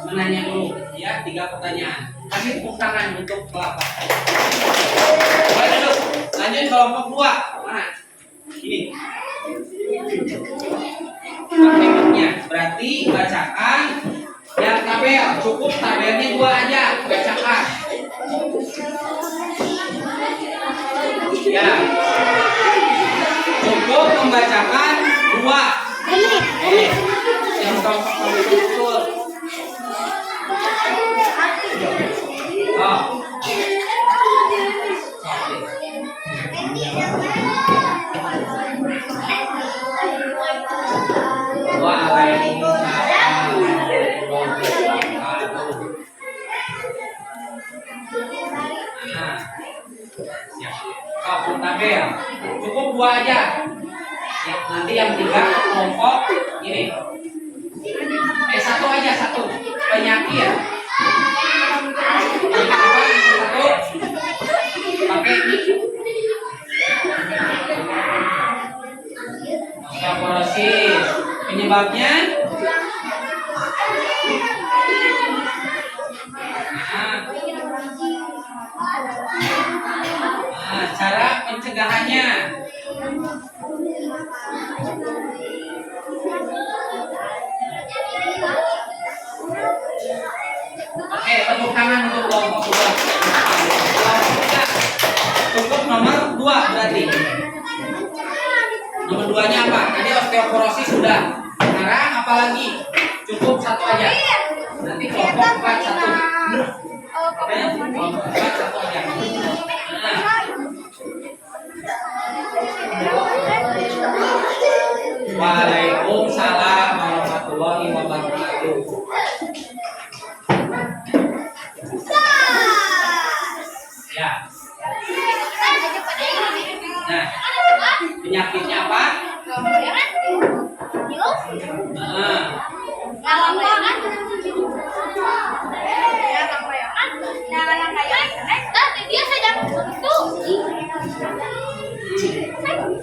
menanya dulu ya, 3 pertanyaan. Kasih tepuk tangan untuk pelapor. Boleh duduk. Lanjut kelompok 2. Mana? Ini. Tekniknya berarti bacakan yang tabel, cukup tabelnya 2 aja, bacakan. Ya. Cukup membacakan 2. Ini. Yang kelompok betul. Oh. Tabel cukup 2 aja ya, nanti yang 3 kelompok ini 1 aja, 1 penyakit satu pakai osteoporosis penyebabnya Nah, cara pencegahannya. Oke, tepuk tangan untuk kelompok 2. Cukup nomor 2 berarti. Nomor 2-nya apa? Tadi osteoporosis sudah. Sekarang apa lagi? Cukup satu aja. Nanti kelompok 4 satu. Oke, kelompok 4 satu aja. Nah. Waalaikumsalam warahmatullahi wabarakatuh. Ya. Nah, penyakitnya apa?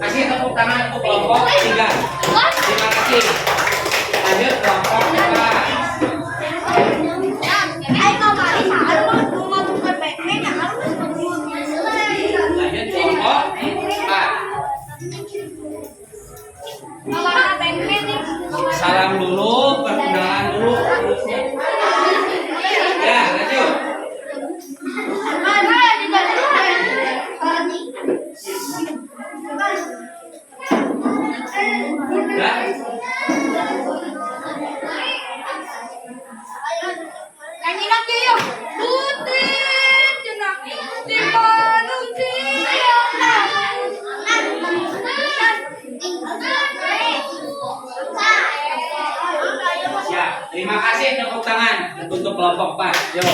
Kasih tepuk tangan untuk kelompok 3. Terima kasih. Lanjut kelompok 4. Lanjut kelompok 4. Salam dulu, perkenalan dulu. Ya, lanjut. Ya. Ya, terima kasih tepuk tangan untuk kelompok 4. Yo.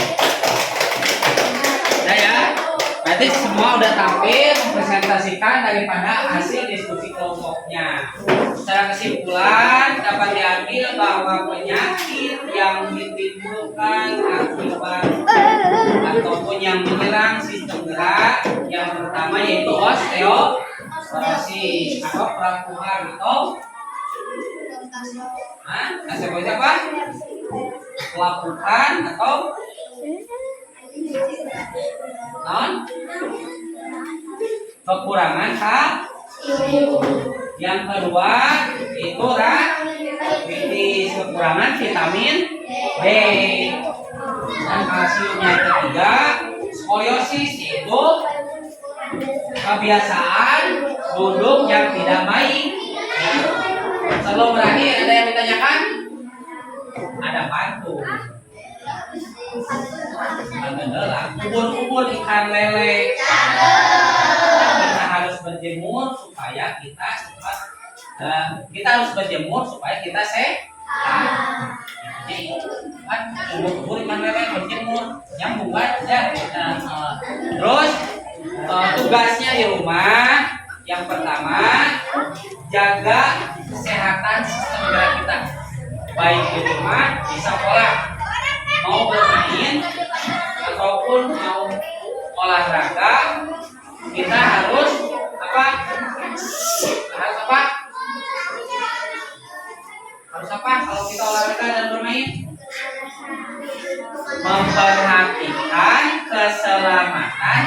Nah ya, berarti semua udah tampil mempresentasikan daripada hasil diskusi kelompoknya. Secara kesimpulan dapat diambil bahwa penyakit yang ditimbulkan akibat ataupun yang menyerang sistem gerak yang pertama yaitu osteoporosis atau perakuhan atau osteoporosis apa? Pelapukan atau non kekurangan kalsium. Yang kedua itu diabetes, kekurangan vitamin B. Dan kalsium yang ketiga skoliosis, yaitu kebiasaan duduk yang tidak baik. Sebelum berakhir ada yang ditanyakan? Ada pantun. Adalah ubur-ubur ikan lele. Kita harus berjemur supaya kita cepat. Kita harus berjemur supaya kita sehat. Kan ubur-ubur ikan lele berjemur nyambung kan ya. Terus tugasnya di rumah yang pertama jaga kesehatan sistem gerak kita, baik di rumah di sekolah, mau bermain ataupun mau olahraga, kita harus apa? Harus apa kalau kita olahraga dan bermain? Memperhatikan keselamatan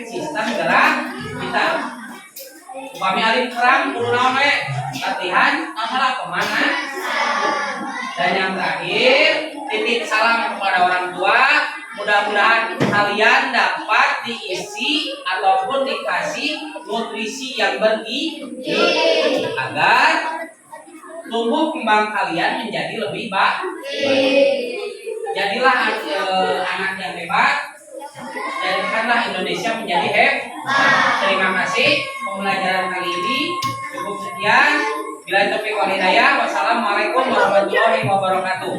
sistem gerak kita. Upami alif perang kudu naon we? Latihan masalah kemana? Dan yang terakhir, titip salam kepada orang tua. Mudah-mudahan kalian dapat diisi ataupun dikasih nutrisi yang bergizi agar tumbuh kembang kalian menjadi lebih baik. Jadilah anak yang hebat. Jadikanlah Indonesia menjadi hebat. Terima kasih. Pembelajaran kali ini cukup sekian. Bila taufiq wal hidayah. Wassalamualaikum warahmatullahi wabarakatuh.